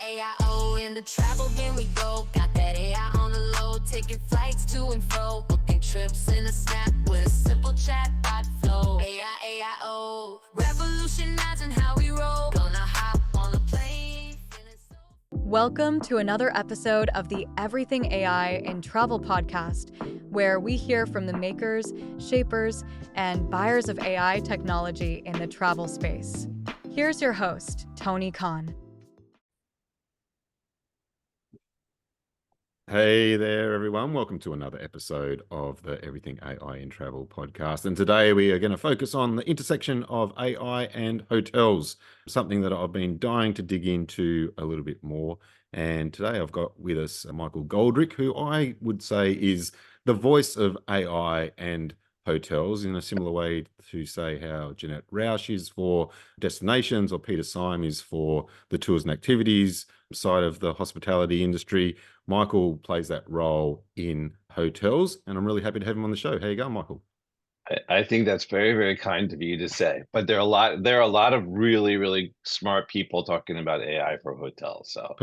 AI, in the travel, here we go. Got that AI on the low, taking flights to and fro, booking trips in a snap with a simple chatbot flow. AI, revolutionizing how we roll. Gonna hop on a plane, feeling so. Welcome to another episode of the Everything AI in Travel podcast, where we hear from the makers, shapers, and buyers of AI technology in the travel space. Here's your host, Tony Khan. Hey there, everyone. Welcome to another episode of the Everything AI in Travel podcast. And today we are going to focus on the intersection of AI and hotels, something that I've been dying to dig into a little bit more. And today I've got with us Michael Goldrich, who I would say is the voice of AI and hotels, in a similar way to say how Jeanette Rausch is for destinations or Peter Syme is for the tours and activities side of the hospitality industry. Michael plays that role in hotels, and I'm really happy to have him on the show. How you going, Michael? I think that's very, very kind of you to say. But there are a lot of really, really smart people talking about AI for hotels. So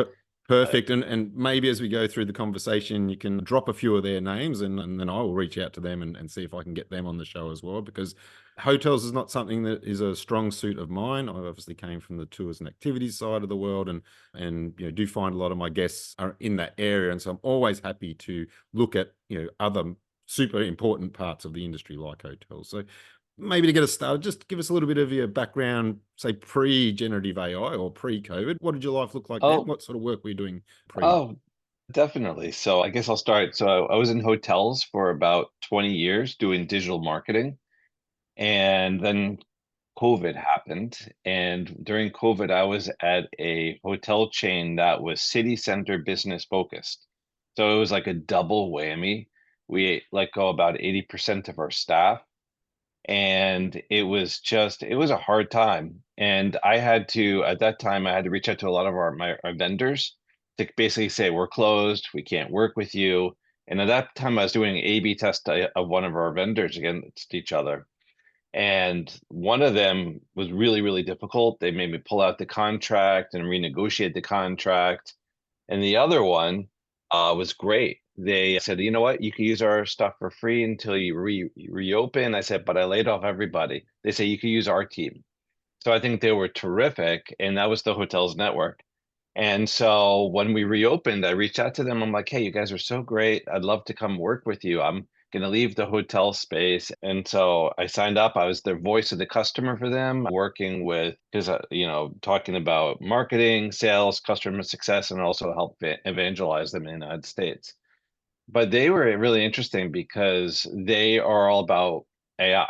Perfect. And maybe as we go through the conversation, you can drop a few of their names and then I will reach out to them and see if I can get them on the show as well, because hotels is not something that is a strong suit of mine. I obviously came from the tours and activities side of the world and do find a lot of my guests are in that area. And so I'm always happy to look at, other super important parts of the industry like hotels. So maybe to get us started, just give us a little bit of your background, say pre-generative AI or pre-COVID. What did your life look like then? What sort of work were you doing pre? Oh, definitely. So I guess I'll start. So I was in hotels for about 20 years doing digital marketing. And then COVID happened. And during COVID, I was at a hotel chain that was city center business focused. So it was like a double whammy. We let go about 80% of our staff. And it was a hard time. And at that time, I had to reach out to a lot of our vendors to basically say, we're closed, we can't work with you. And at that time, I was doing an A/B test of one of our vendors against each other. And one of them was really, really difficult. They made me pull out the contract and renegotiate the contract. And the other one was great. They said, you know what, you can use our stuff for free until you reopen. I said, but I laid off everybody. They say you can use our team. So I think they were terrific. And that was the hotels network. And so when we reopened, I reached out to them. I'm like, hey, you guys are so great. I'd love to come work with you. I'm going to leave the hotel space. And so I signed up. I was the voice of the customer for them, working with, talking about marketing, sales, customer success, and also help evangelize them in the United States. But they were really interesting because they are all about AI.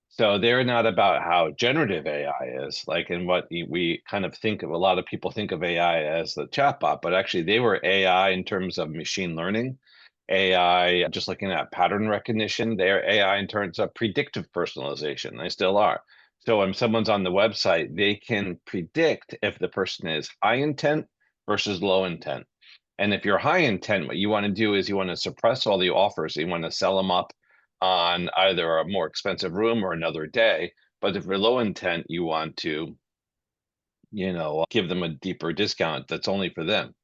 So they're not about how generative AI is, like in what we kind of think of. A lot of people think of AI as the chatbot, but actually they were AI in terms of machine learning, AI just looking at pattern recognition. They're AI in terms of predictive personalization. They still are. So when someone's on the website, they can predict if the person is high intent versus low intent. And if you're high intent, what you want to do is you want to suppress all the offers. You want to sell them up on either a more expensive room or another day. But if you're low intent, you want to, give them a deeper discount that's only for them.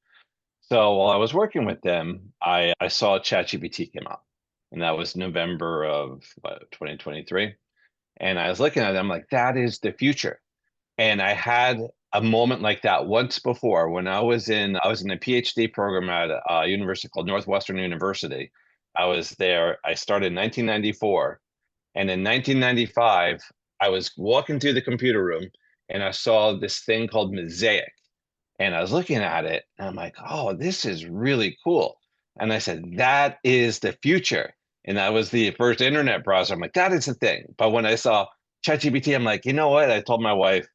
So while I was working with them, I saw ChatGPT came out, and that was November of 2023. And I was looking at it, I'm like, that is the future. And I had a moment like that once before when I was in a PhD program at a university called Northwestern University. I was there. I started in 1994. And in 1995, I was walking through the computer room and I saw this thing called Mosaic. And I was looking at it and I'm like, oh, this is really cool. And I said, that is the future. And that was the first internet browser. I'm like, that is the thing. But when I saw ChatGPT, I'm like, you know what? I told my wife,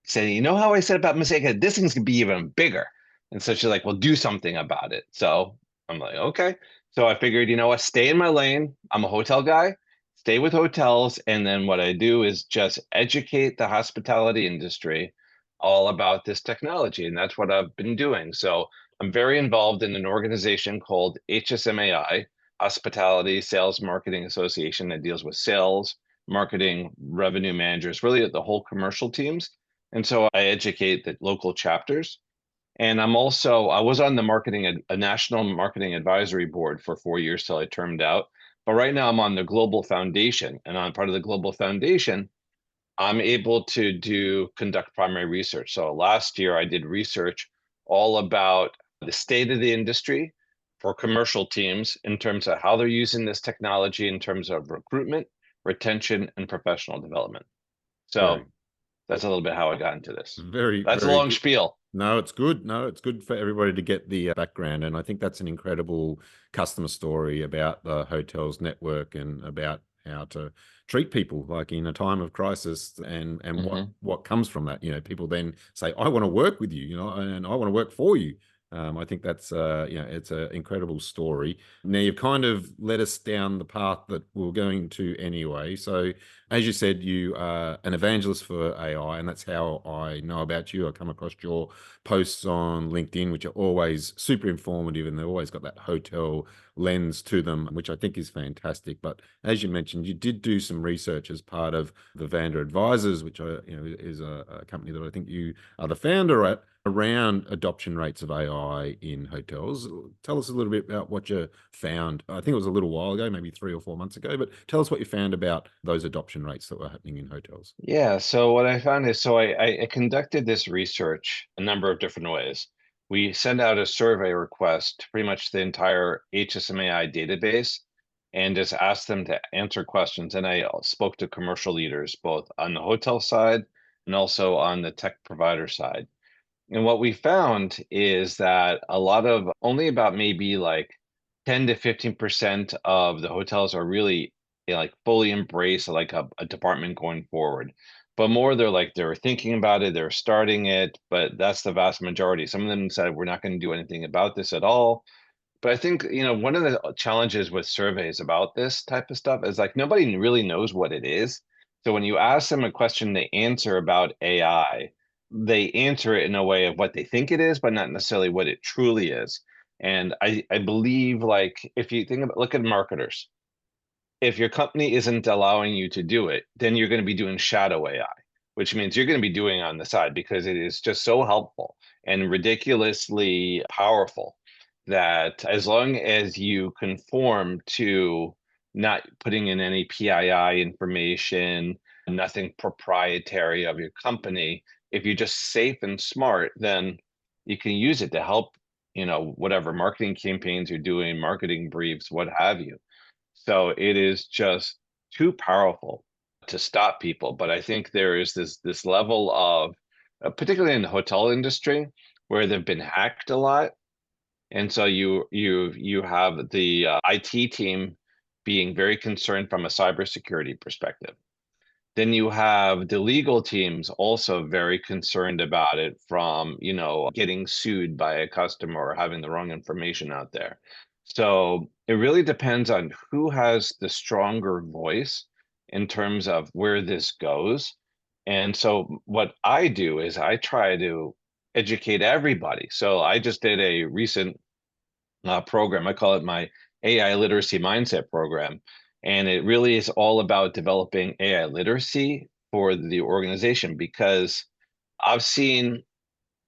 saying, you know how I said about Mosaic, this thing's gonna be even bigger. And so she's like, well, do something about it. So I'm like, okay. So I figured, you know what, stay in my lane. I'm a hotel guy, stay with hotels. And then what I do is just educate the hospitality industry all about this technology. And that's what I've been doing. So I'm very involved in an organization called HSMAI, Hospitality Sales Marketing Association, that deals with sales, marketing, revenue managers, really the whole commercial teams. And so I educate the local chapters And I was on a national marketing advisory board for 4 years till I termed out. But right now I'm on the Global Foundation, and I'm part of the Global Foundation. I'm able to conduct primary research. So last year I did research all about the state of the industry for commercial teams in terms of how they're using this technology in terms of recruitment, retention, and professional development. Very, So that's a little bit how I got into this. very, That's a very long good. spiel. No, it's good. No, it's good for everybody to get the background. And I think that's an incredible customer story about the hotel's network and about how to treat people like in a time of crisis and what comes from that. People then say, I want to work with you, and I want to work for you. I think that's it's an incredible story. Now you've kind of led us down the path that we're going to anyway. So as you said, you are an evangelist for AI, and that's how I know about you. I come across your posts on LinkedIn, which are always super informative, and they've always got that hotel lens to them, which I think is fantastic. But as you mentioned, you did do some research as part of the Vivander Advisors, which is a company that I think you are the founder at, around adoption rates of AI in hotels. Tell us a little bit about what you found. I think it was a little while ago, maybe 3 or 4 months ago, but tell us what you found about those adoption rates that were happening in hotels. Yeah, so what I found is, I conducted this research a number of different ways. We sent out a survey request to pretty much the entire HSMAI database and just asked them to answer questions. And I spoke to commercial leaders, both on the hotel side and also on the tech provider side. And what we found is that only about maybe like 10 to 15% of the hotels are really like fully embrace like a department going forward. But more they're thinking about it, they're starting it, but that's the vast majority. Some of them said we're not going to do anything about this at all. But I think, one of the challenges with surveys about this type of stuff is like nobody really knows what it is. So when you ask them a question, they answer about AI, they answer it in a way of what they think it is, but not necessarily what it truly is. And I believe, like, if you look at marketers, if your company isn't allowing you to do it, then you're going to be doing shadow AI, which means you're going to be doing it on the side because it is just so helpful and ridiculously powerful that as long as you conform to not putting in any PII information, nothing proprietary of your company, if you're just safe and smart, then you can use it to help, whatever marketing campaigns you're doing, marketing briefs, what have you. So it is just too powerful to stop people. But I think there is this level of, particularly in the hotel industry, where they've been hacked a lot, and so you have the IT team being very concerned from a cybersecurity perspective. Then you have the legal teams also very concerned about it from, getting sued by a customer or having the wrong information out there. So it really depends on who has the stronger voice in terms of where this goes. And so what I do is I try to educate everybody. So I just did a recent program. I call it my AI literacy mindset program. And it really is all about developing AI literacy for the organization because I've seen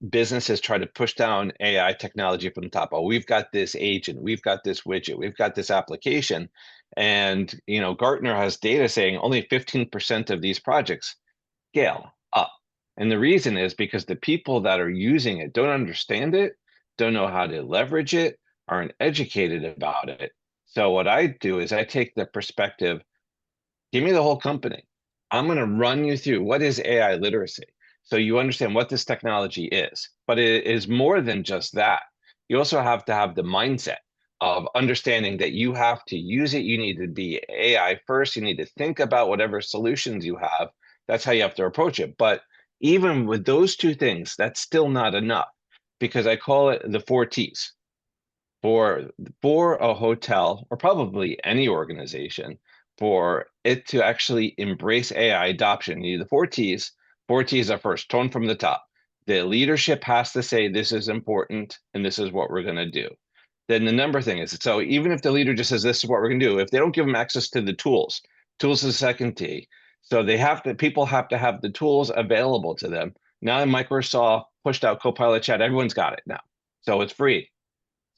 businesses try to push down AI technology from the top. Oh, we've got this agent, we've got this widget, we've got this application. And, Gartner has data saying only 15% of these projects scale up. And the reason is because the people that are using it don't understand it, don't know how to leverage it, aren't educated about it. So what I do is I take the perspective, give me the whole company. I'm going to run you through what is AI literacy. So you understand what this technology is, but it is more than just that. You also have to have the mindset of understanding that you have to use it. You need to be AI first. You need to think about whatever solutions you have. That's how you have to approach it. But even with those two things, that's still not enough because I call it the 4 T's. For a hotel or probably any organization, for it to actually embrace AI adoption, you need the 4 T's. 4 T's are first, tone from the top. The leadership has to say this is important and this is what we're going to do. Then the number thing is, so even if the leader just says this is what we're going to do, if they don't give them access to the tools, tools is the second T. So people have to have the tools available to them. Now Microsoft pushed out Copilot Chat. Everyone's got it now. So it's free.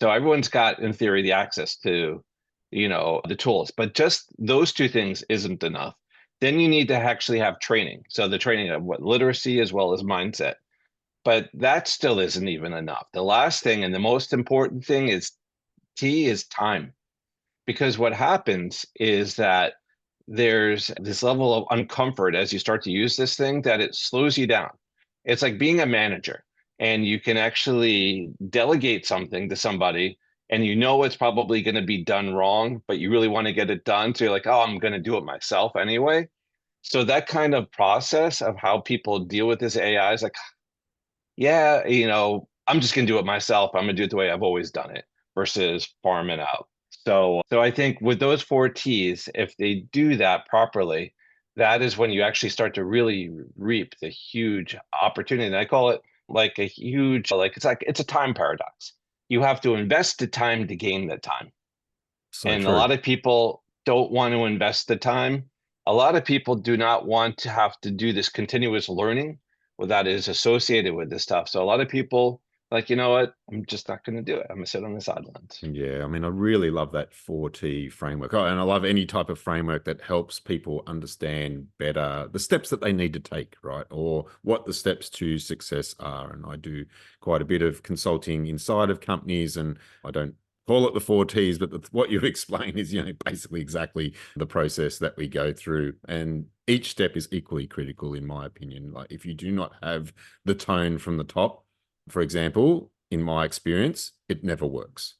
So everyone's got, in theory, the access to, the tools. But just those two things isn't enough. Then you need to actually have training. So the training of what literacy as well as mindset. But that still isn't even enough. The last thing and the most important thing is time. Because what happens is that there's this level of uncomfort as you start to use this thing that it slows you down. It's like being a manager, and you can actually delegate something to somebody and you know it's probably going to be done wrong, but you really want to get it done. So you're like, oh, I'm going to do it myself anyway. So that kind of process of how people deal with this AI is like, yeah, I'm just gonna do it myself. I'm gonna do it the way I've always done it versus farm it out. So I think with those four T's, if they do that properly, that is when you actually start to really reap the huge opportunity. And I call it like a huge, like it's a time paradox. You have to invest the time to gain the time. So And a true. lot of people don't want to invest the time. A lot of people do not want to have to do this continuous learning that is associated with this stuff. So a lot of people like, you know what? I'm just not going to do it. I'm going to sit on the sidelines. Yeah, I mean, I really love that 4T framework. Oh, and I love any type of framework that helps people understand better the steps that they need to take, right? Or what the steps to success are. And I do quite a bit of consulting inside of companies, and I don't call it the 4Ts, but what you've explained is, basically exactly the process that we go through. And each step is equally critical, in my opinion. Like, if you do not have the tone from the top, for example, in my experience, it never works.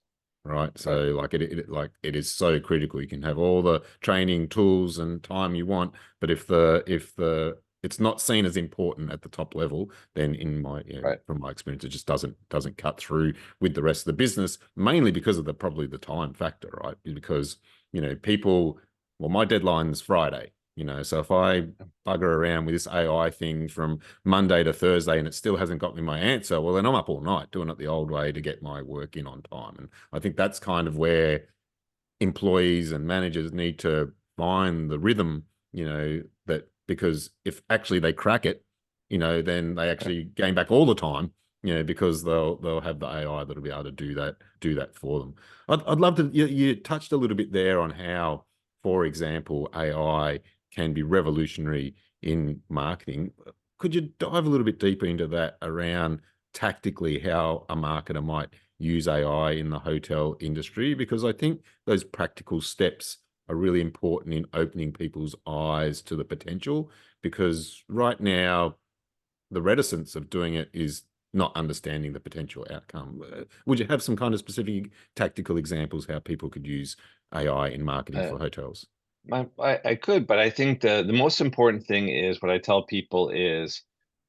Right. Right. So like it is so critical. You can have all the training tools and time you want, but if the it's not seen as important at the top level, then Right. from my experience, it just doesn't cut through with the rest of the business, mainly because of probably the time factor, right? Because, people, well, my deadline's Friday. So if I bugger around with this AI thing from Monday to Thursday and it still hasn't got me my answer, well, then I'm up all night doing it the old way to get my work in on time. And I think that's kind of where employees and managers need to find the rhythm, that, because if actually they crack it, then they Right. actually gain back all the time, because they'll have the AI that'll be able to do that for them. I'd love to, you touched a little bit there on how, for example, AI can be revolutionary in marketing. Could you dive a little bit deeper into that around tactically how a marketer might use AI in the hotel industry? Because I think those practical steps are really important in opening people's eyes to the potential, because right now the reticence of doing it is not understanding the potential outcome. Would you have some kind of specific tactical examples how people could use AI in marketing Uh, for hotels? I could, but I think the most important thing is what I tell people is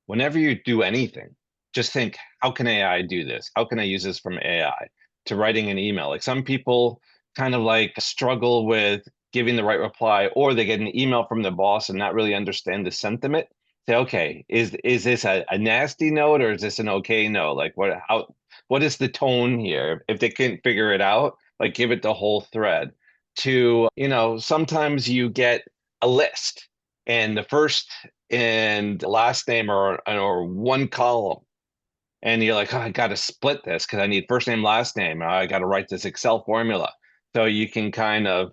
whenever you do anything, just think, how can AI do this? How can I use this from AI to writing an email? Like some people kind of like struggle with giving the right reply, or they get an email from their boss and not really understand the sentiment. Say, okay, is this a nasty note or is this an okay note? Like what is the tone here? If they can't figure it out, like give it the whole thread. To, sometimes you get a list and the first and last name or one column, and you're like, oh, I got to split this because I need first name, last name. I got to write this Excel formula so you can kind of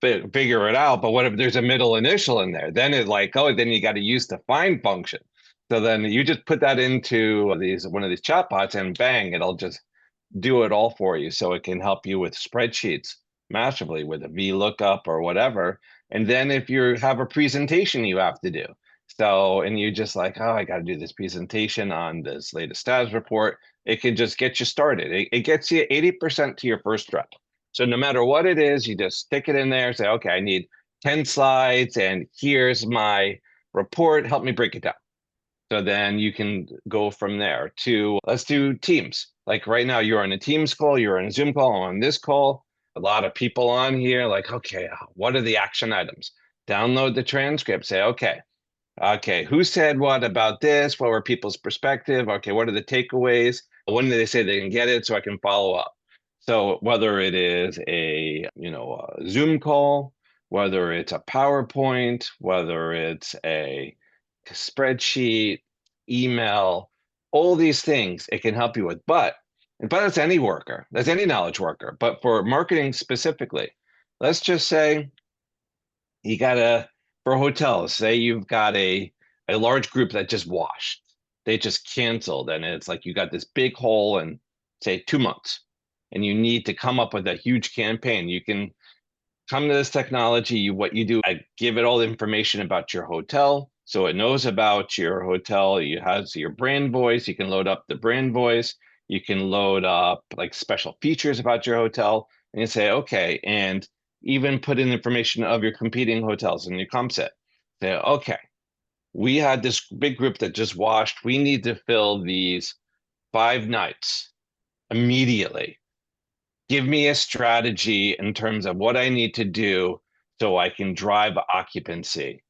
figure it out. But what if there's a middle initial in there? Then it's like, oh, then you got to use the find function. So then you just put that into one of these chatbots, and bang, it'll just do it all for you. So it can help you with spreadsheets massively with a VLOOKUP or whatever. And then if you have a presentation you have to do, so, and you just like, oh, I got to do this presentation on this latest status report, it can just get you started. It gets you 80% to your first rep. So no matter what it is, you just stick it in there, say, okay, I need 10 slides and here's my report. Help me break it down. So then you can go from there to, let's do Teams. Like right now, you're on a Teams call, you're on a Zoom call, I'm on this call, a lot of people on here. Like, okay, what are the action items? Download the transcript, say, okay, who said what about this? What were people's perspective? Okay, what are the takeaways? When did they say they can get it so I can follow up? So whether it is a Zoom call, whether it's a PowerPoint, whether it's a spreadsheet, email, all these things it can help you with. But that's any worker, that's any knowledge worker. But for marketing specifically, let's just say you got for hotels, say you've got a large group that just washed. They just canceled, and it's like you got this big hole in, say, 2 months, and you need to come up with a huge campaign. You can come to this technology. What you do, I give it all the information about your hotel, so it knows about your hotel. You has your brand voice. You can load up the brand voice. You can load up like special features about your hotel, and you say, okay, and even put in information of your competing hotels in your comp set. Say, okay, we had this big group that just washed. We need to fill these 5 nights immediately. Give me a strategy in terms of what I need to do so I can drive occupancy.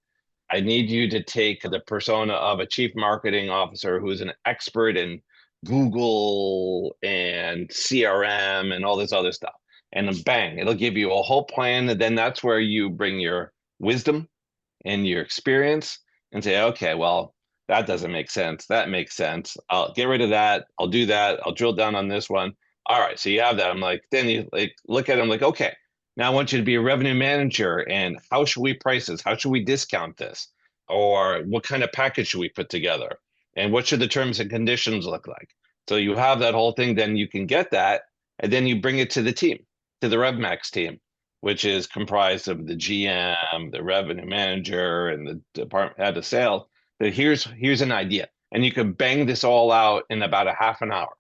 I need you to take the persona of a chief marketing officer who's an expert in Google and CRM and all this other stuff. And then bang, it'll give you a whole plan. And then that's where you bring your wisdom and your experience and say, okay, well, that doesn't make sense. That makes sense. I'll get rid of that. I'll do that. I'll drill down on this one. All right. So you have that. I'm like, then you like look at them like, okay, now I want you to be a revenue manager. And how should we price this? How should we discount this? Or what kind of package should we put together? And what should the terms and conditions look like? So you have that whole thing, then you can get that, and then you bring it to the team, to the RevMax team, which is comprised of the GM, the revenue manager, and the department head of sales. But here's an idea, and you can bang this all out in about a half an hour.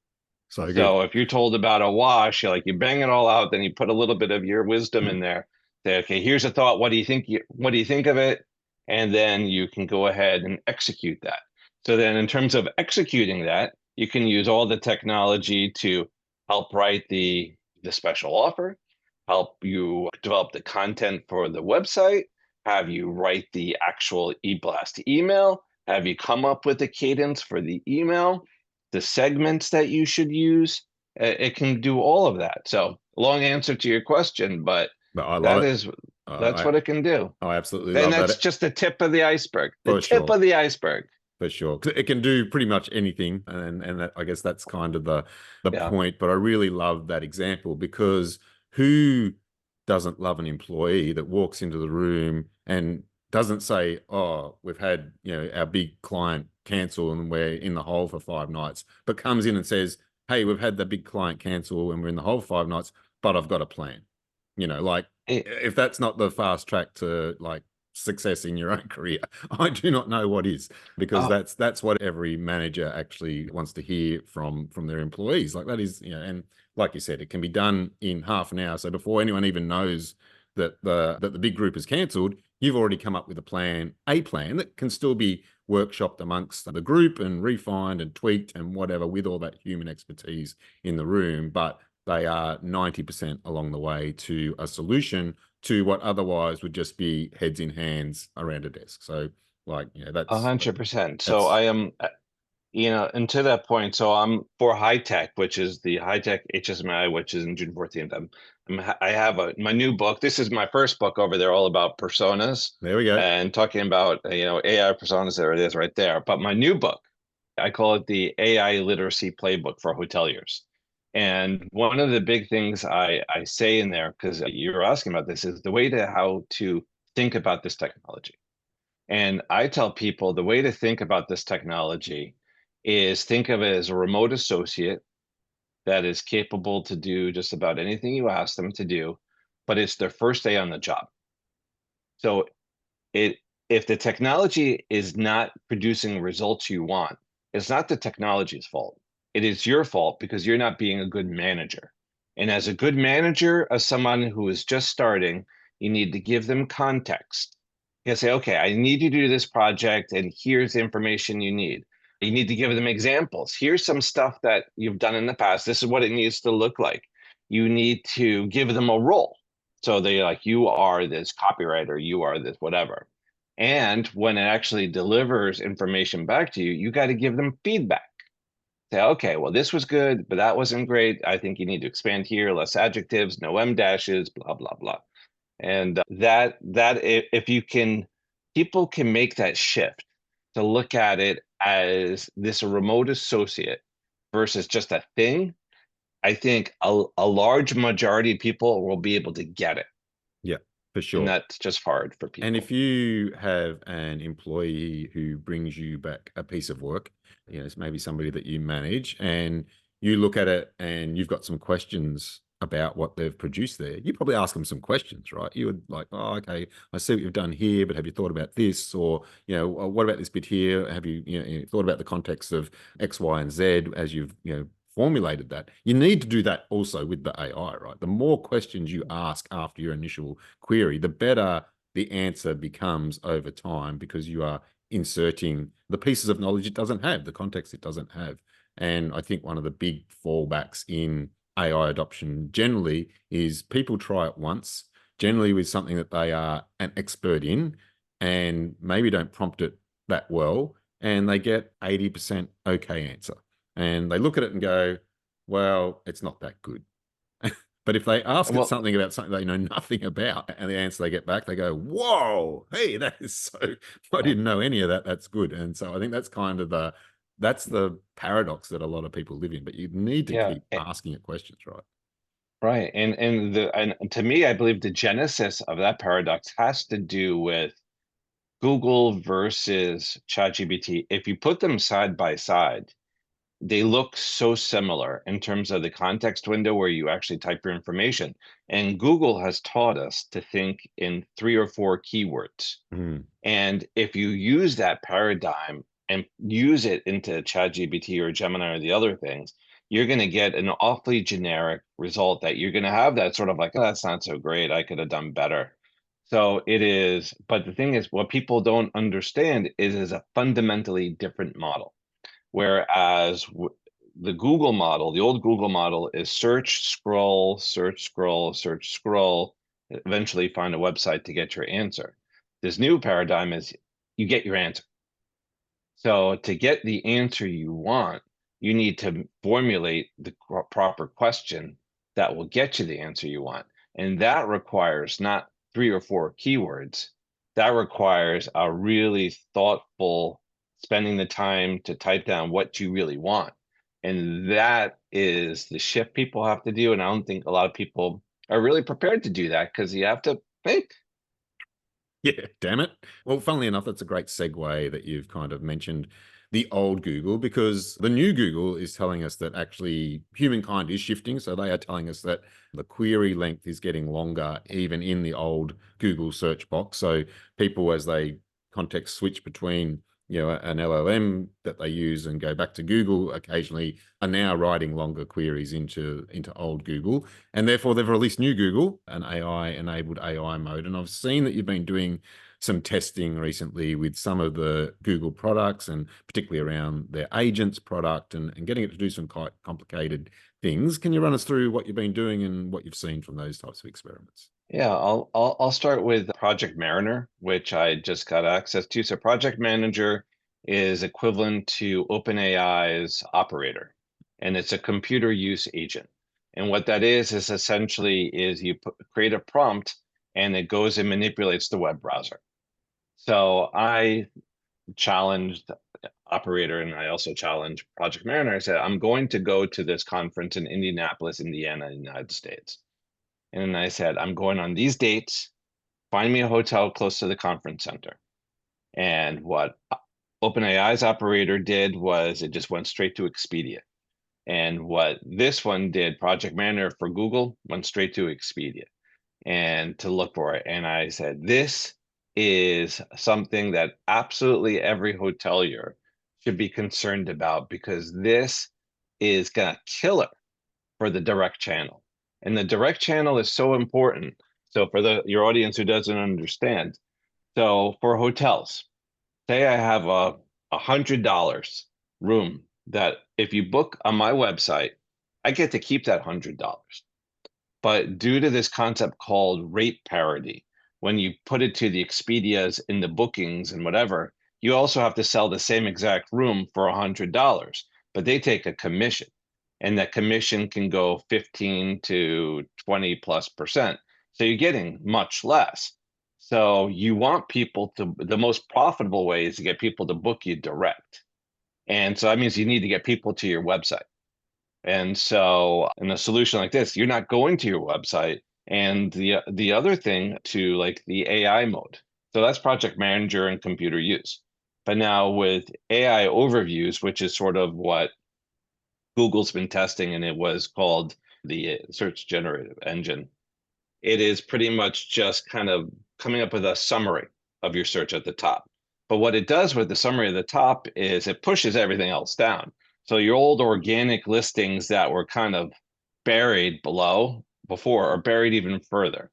So good. So if you're told about a wash, you bang it all out, then you put a little bit of your wisdom in there. Say, okay, here's a thought. What do you think? What do you think of it? And then you can go ahead and execute that. So then, in terms of executing that, you can use all the technology to help write the special offer, help you develop the content for the website, have you write the actual e-blast email, have you come up with a cadence for the email, the segments that you should use. It can do all of that. So long answer to your question, but I love it. That's what it can do. I absolutely And love that's that. just the tip of the iceberg. For The tip sure. of the iceberg. For sure. 'Cause it can do pretty much anything. And that, I guess that's kind of the Yeah. point. But I really love that example, because who doesn't love an employee that walks into the room and doesn't say, oh, we've had, our big client cancel and we're in the hole for 5 nights, but comes in and says, hey, we've had the big client cancel and we're in the hole for 5 nights, but I've got a plan. If that's not the fast track to like success in your own career, I do not know what is, because that's what every manager actually wants to hear from their employees. Like that is, and like you said, it can be done in half an hour. So before anyone even knows that the big group is cancelled, you've already come up with a plan that can still be workshopped amongst the group and refined and tweaked and whatever, with all that human expertise in the room. But they are 90% along the way to a solution to what otherwise would just be heads in hands around a desk. So that's 100%. So I am, and to that point, so I'm for high tech, which is the high tech HSMAI, which is in June 14th. I have my new book. This is my first book over there, all about personas. There we go. And talking about, AI personas. There it is right there. But my new book, I call it the AI literacy playbook for hoteliers. And one of the big things I say in there, because you're asking about this, is the way to how to think about this technology. And I tell people the way to think about this technology is think of it as a remote associate that is capable to do just about anything you ask them to do, but it's their first day on the job. So if the technology is not producing results you want, it's not the technology's fault. It is your fault because you're not being a good manager. And as a good manager, as someone who is just starting, you need to give them context. You say, okay, I need you to do this project, and here's the information you need. You need to give them examples. Here's some stuff that you've done in the past. This is what it needs to look like. You need to give them a role. So they're like, you are this copywriter, you are this whatever. And when it actually delivers information back to you, you got to give them feedback. Say, okay, well, this was good, but that wasn't great. I think you need to expand here, less adjectives, no M dashes, blah, blah, blah. And that if you can, people can make that shift to look at it as this remote associate versus just a thing, I think a large majority of people will be able to get it. Yeah, for And sure. that's just hard for And people. if you have an employee who brings you back a piece of work, it's maybe somebody that you manage, and you look at it and you've got some questions about what they've produced there, you probably ask them some questions, right? You would like, oh, okay, I see what you've done here, but have you thought about this? Or, what about this bit here? Have you thought about the context of X, Y, and Z as you've, formulated that? You need to do that also with the AI, right? The more questions you ask after your initial query, the better the answer becomes over time, because you are inserting the pieces of knowledge it doesn't have, the context it doesn't have. And I think one of the big fallbacks in AI adoption generally is people try it once, generally with something that they are an expert in, and maybe don't prompt it that well, and they get 80% okay answer. And they look at it and go, well, it's not that good. But if they ask it Well, something about something they know nothing about, and the answer they get back, they go, whoa, hey, that is so, I yeah, didn't know any of that. That's good. And so I think that's kind of that's the paradox that a lot of people live in, but you need to yeah, keep asking it questions, right? right. And to me, I believe the genesis of that paradox has to do with Google versus ChatGPT. If you put them side by side, they look so similar in terms of the context window where you actually type your information. And Google has taught us to think in 3 or 4 keywords. Mm. And if you use that paradigm and use it into ChatGPT or Gemini or the other things, you're going to get an awfully generic result that you're going to have that sort of like, oh, that's not so great. I could have done better. So it is, but the thing is, what people don't understand is a fundamentally different model. Whereas the Google model, the old Google model is search, scroll, search, scroll, search, scroll, eventually find a website to get your answer. This new paradigm is you get your answer. So to get the answer you want, you need to formulate the proper question that will get you the answer you want. And that requires not 3 or 4 keywords. That requires a really thoughtful spending the time to type down what you really want. And that is the shift people have to do. And I don't think a lot of people are really prepared to do that because you have to think. Yeah, damn it. Well, funnily enough, that's a great segue that you've kind of mentioned the old Google, because the new Google is telling us that actually humankind is shifting. So they are telling us that the query length is getting longer, even in the old Google search box. So people, as they context switch between an LLM that they use and go back to Google occasionally, are now writing longer queries into old Google, and therefore they've released new Google, an AI-enabled AI mode. And I've seen that you've been doing some testing recently with some of the Google products, and particularly around their agents product, and getting it to do some quite complicated things. Can you run us through what you've been doing and what you've seen from those types of experiments? Yeah, I'll start with Project Mariner, which I just got access to. So Project Manager is equivalent to OpenAI's Operator, and it's a computer use agent. And what that is essentially is you create a prompt, and it goes and manipulates the web browser. So I challenged Operator, and I also challenged Project Mariner. I said, I'm going to go to this conference in Indianapolis, Indiana, in the United States. And I said, I'm going on these dates. Find me a hotel close to the conference center. And what OpenAI's Operator did was it just went straight to Expedia. And what this one did, Project Mariner for Google, went straight to Expedia and to look for it. And I said, this is something that absolutely every hotelier should be concerned about, because this is going to kill it for the direct channel. And the direct channel is so important. So for your audience who doesn't understand, so for hotels, say I have a $100 room that if you book on my website, I get to keep that $100. But due to this concept called rate parity, when you put it to the Expedias in the bookings and whatever, you also have to sell the same exact room for $100, but they take a commission, and that commission can go 15 to 20+%. So you're getting much less. So you want people to, the most profitable way is to get people to book you direct. And so that means you need to get people to your website. And so in a solution like this, you're not going to your website. And the other thing to like the AI mode. So that's project manager and computer use. But now with AI overviews, which is sort of what Google's been testing, and it was called the search generative engine. It is pretty much just kind of coming up with a summary of your search at the top. But what it does with the summary at the top is it pushes everything else down. So your old organic listings that were kind of buried below before are buried even further.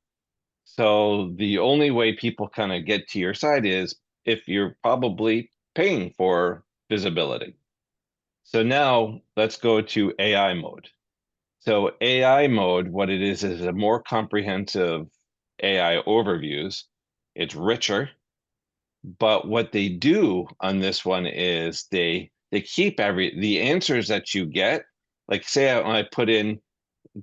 So the only way people kind of get to your site is if you're probably paying for visibility. So now let's go to AI mode. So AI mode, what it is a more comprehensive AI overviews. It's richer, but what they do on this one is they keep the answers that you get. Like say I put in,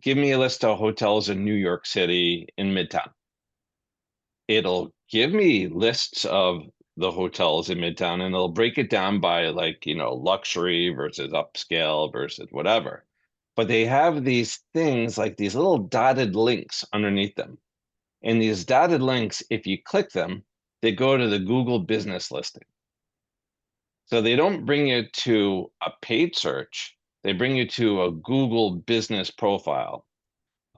give me a list of hotels in New York City in Midtown. It'll give me lists of the hotels in Midtown, and it'll break it down by like, luxury versus upscale versus whatever. But they have these things like these little dotted links underneath them. And these dotted links, if you click them, they go to the Google business listing. So they don't bring you to a paid search, they bring you to a Google business profile.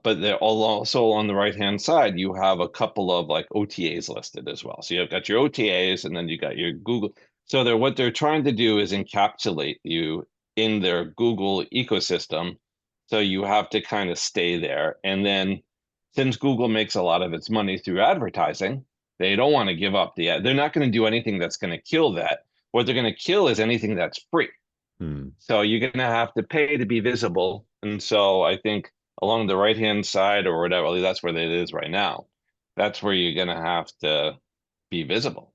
But they're all also on the right-hand side, you have a couple of like OTAs listed as well. So you've got your OTAs and then you got your Google. So what they're trying to do is encapsulate you in their Google ecosystem. So you have to kind of stay there. And then since Google makes a lot of its money through advertising, they don't want to give up the ad. They're not going to do anything that's going to kill that. What they're going to kill is anything that's free. So you're going to have to pay to be visible. And so I think along the right-hand side or whatever, at least that's where it is right now. That's where you're going to have to be visible,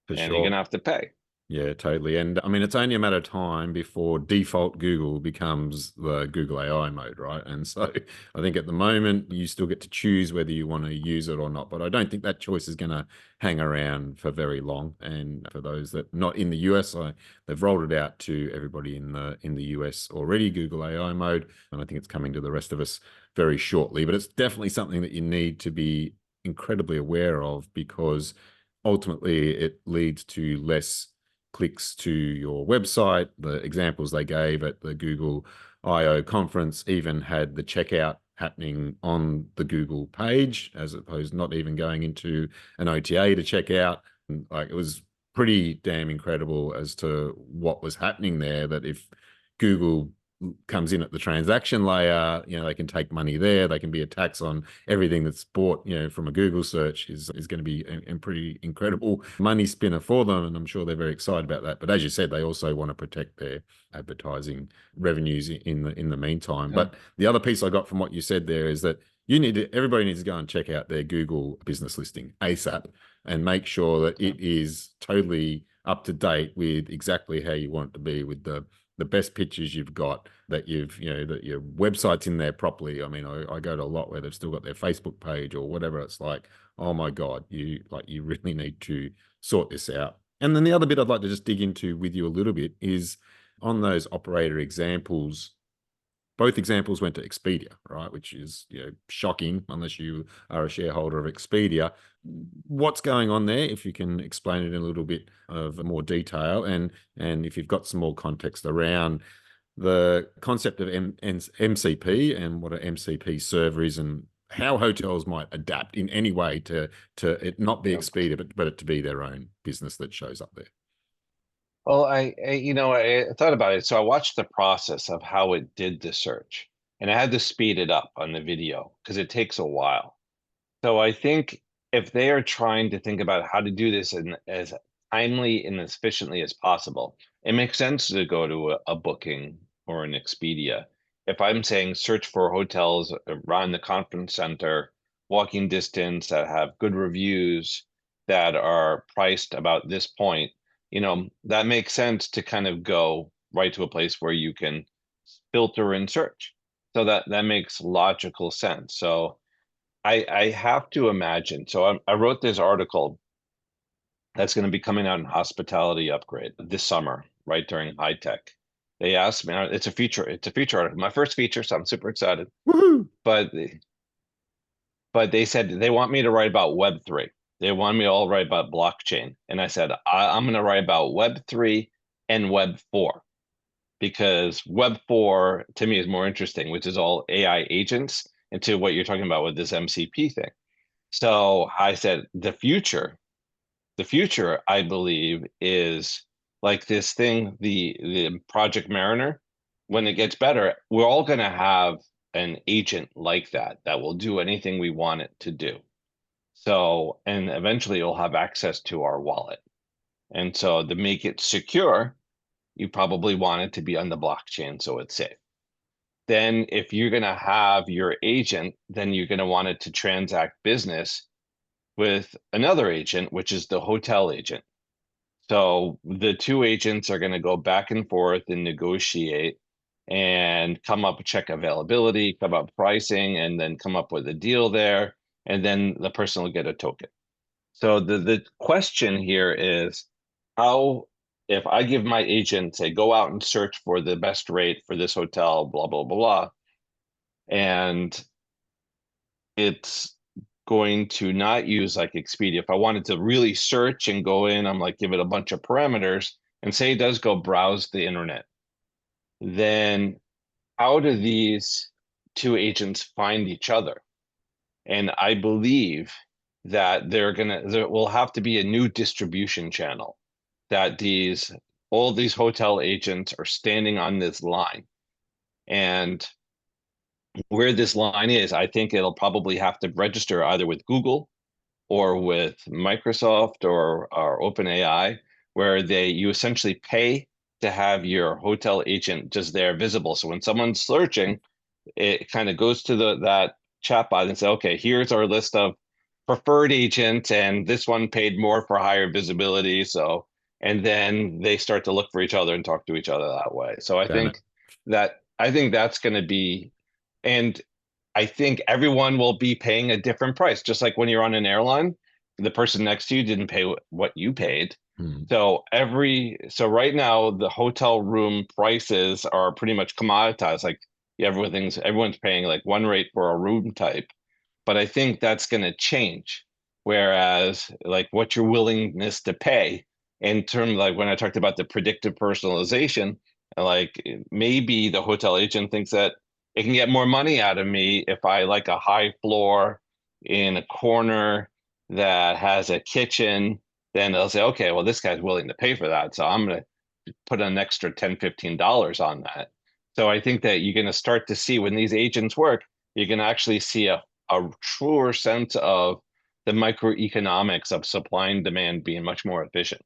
For and you're going sure. to have to pay. Yeah, totally. And I mean, it's only a matter of time before default Google becomes the Google AI mode, right? And so I think at the moment you still get to choose whether you want to use it or not. But I don't think that choice is going to hang around for very long. And for those that not in the US, they've rolled it out to everybody in the US already, Google AI mode. And I think it's coming to the rest of us very shortly. But it's definitely something that you need to be incredibly aware of, because ultimately it leads to less clicks to your website. The examples they gave at the Google I/O conference even had the checkout happening on the Google page, as opposed not even going into an OTA to check out. And like, it was pretty damn incredible as to what was happening there, that if Google comes in at the transaction layer, they can take money there. They can be a tax on everything that's bought, from a Google search is going to be a pretty incredible money spinner for them. And I'm sure they're very excited about that. But as you said, they also want to protect their advertising revenues in the meantime. Yeah. But the other piece I got from what you said there is that everybody needs to go and check out their Google business listing ASAP and make sure that it is totally up to date with exactly how you want it to be, with the best pictures you've got, that that your website's in there properly. I mean, I go to a lot where they've still got their Facebook page or whatever. It's like, oh my God, you really need to sort this out. And then the other bit I'd like to just dig into with you a little bit is on those operator examples. Both examples went to Expedia, right? Which is shocking unless you are a shareholder of Expedia. What's going on there? If you can explain it in a little bit of more detail, and if you've got some more context around the concept of MCP and what an MCP server is, and how hotels might adapt in any way to it not be Expedia, but it to be their own business that shows up there. Well, I thought about it. So I watched the process of how it did the search, and I had to speed it up on the video because it takes a while. So I think if they are trying to think about how to do this in as timely and as efficiently as possible, it makes sense to go to a Booking or an Expedia. If I'm saying search for hotels around the conference center, walking distance, that have good reviews, that are priced about this point, that makes sense to kind of go right to a place where you can filter and search. So that makes logical sense. So I have to imagine. So I wrote this article that's going to be coming out in Hospitality Upgrade this summer. right during high tech. They asked me, it's a feature article, my first feature, so I'm super excited. Woohoo! But they said they want me to write about Web3. They want me to all write about blockchain. And I said, I'm going to write about Web3 and Web4, because Web4 to me is more interesting, which is all AI agents, into what you're talking about with this MCP thing. So I said, the future, I believe, is like this thing, the Project Mariner. When it gets better, we're all going to have an agent like that will do anything we want it to do. So, and eventually it'll have access to our wallet. And so to make it secure, you probably want it to be on the blockchain so it's safe. Then if you're going to have your agent, then you're going to want it to transact business with another agent, which is the hotel agent. So the two agents are going to go back and forth and negotiate and come up with check availability, come up pricing, and then come up with a deal there. And then the person will get a token. So the question here is, how, if I give my agent, say, go out and search for the best rate for this hotel, blah, blah, blah, blah, and it's going to not use like Expedia. If I wanted to really search and go in, I'm like, give it a bunch of parameters and say it does go browse the internet. Then how do these two agents find each other? And I believe that there will have to be a new distribution channel, that all these hotel agents are standing on this line. And where this line is, I think it'll probably have to register either with Google or with Microsoft or OpenAI, where you essentially pay to have your hotel agent just there visible. So when someone's searching, it kind of goes to that chatbot and say, okay, here's our list of preferred agents, and this one paid more for higher visibility. So, and then they start to look for each other and talk to each other that way. So I Damn it. think that's going to be, and I think everyone will be paying a different price. Just like when you're on an airline, the person next to you didn't pay what you paid. Hmm. So right now the hotel room prices are pretty much commoditized. Like everyone's paying like one rate for a room type. But I think that's going to change. Whereas like what your willingness to pay, in terms of like when I talked about the predictive personalization, like maybe the hotel agent thinks that it can get more money out of me if I like a high floor in a corner that has a kitchen. Then they'll say, okay, well, this guy's willing to pay for that, so I'm going to put an extra $10-15 on that. So I think that you're going to start to see, when these agents work, you're going to actually see a truer sense of the microeconomics of supply and demand being much more efficient.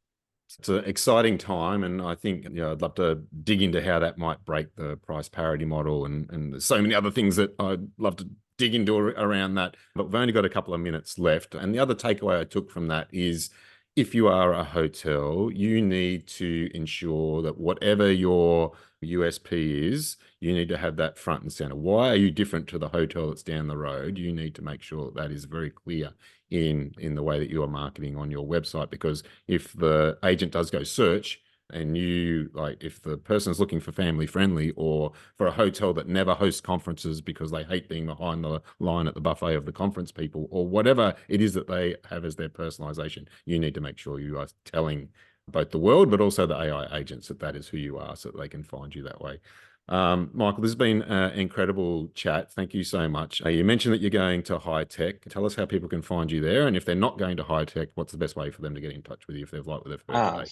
It's an exciting time, and I think I'd love to dig into how that might break the price parity model, and there's so many other things that I'd love to dig into around that. But we've only got a couple of minutes left, and the other takeaway I took from that is, if you are a hotel, you need to ensure that whatever your USP is, you need to have that front and center. Why are you different to the hotel that's down the road? You need to make sure that is very clear in the way that you are marketing on your website, because if the agent does go search, and if the person's looking for family friendly, or for a hotel that never hosts conferences because they hate being behind the line at the buffet of the conference people, or whatever it is that they have as their personalization, you need to make sure you are telling both the world, but also the AI agents, that is who you are, so that they can find you that way. Michael, this has been an incredible chat. Thank you so much. You mentioned that you're going to high tech. Tell us how people can find you there. And if they're not going to high tech, what's the best way for them to get in touch with you if they've liked what they've heard today?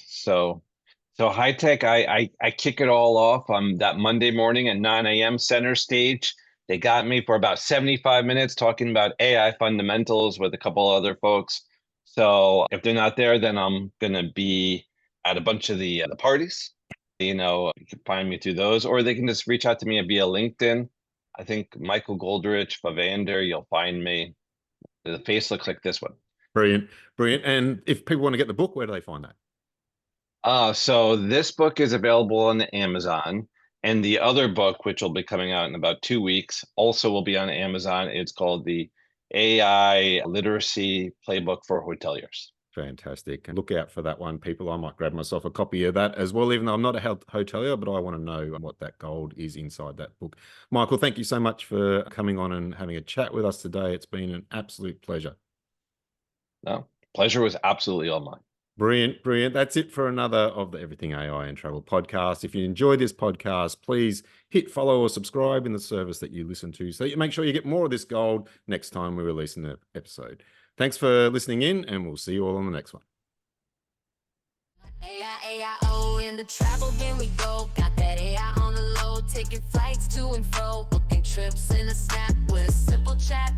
So high tech, I kick it all off on that Monday morning at 9 a.m. center stage. They got me for about 75 minutes talking about AI fundamentals with a couple other folks. So if they're not there, then I'm going to be at a bunch of the parties. You can find me through those, or they can just reach out to me via LinkedIn. I think Michael Goldrich, Vivander, you'll find me. The face looks like this one. Brilliant. And if people want to get the book, where do they find that? So this book is available on Amazon, and the other book, which will be coming out in about 2 weeks, also will be on Amazon. It's called the AI Literacy Playbook for Hoteliers. Fantastic. And look out for that one, people. I might grab myself a copy of that as well, even though I'm not a hotelier, but I want to know what that gold is inside that book. Michael, thank you so much for coming on and having a chat with us today. It's been an absolute pleasure. No, pleasure was absolutely all mine. Brilliant, brilliant. That's it for another of the Everything AI and Travel podcast. If you enjoy this podcast, please hit follow or subscribe in the service that you listen to so you make sure you get more of this gold next time we release an episode. Thanks for listening in, and we'll see you all on the next one. AI, in the travel game we go. Got that AI on the low, taking flights to and fro, booking trips in a snap with a simple chat.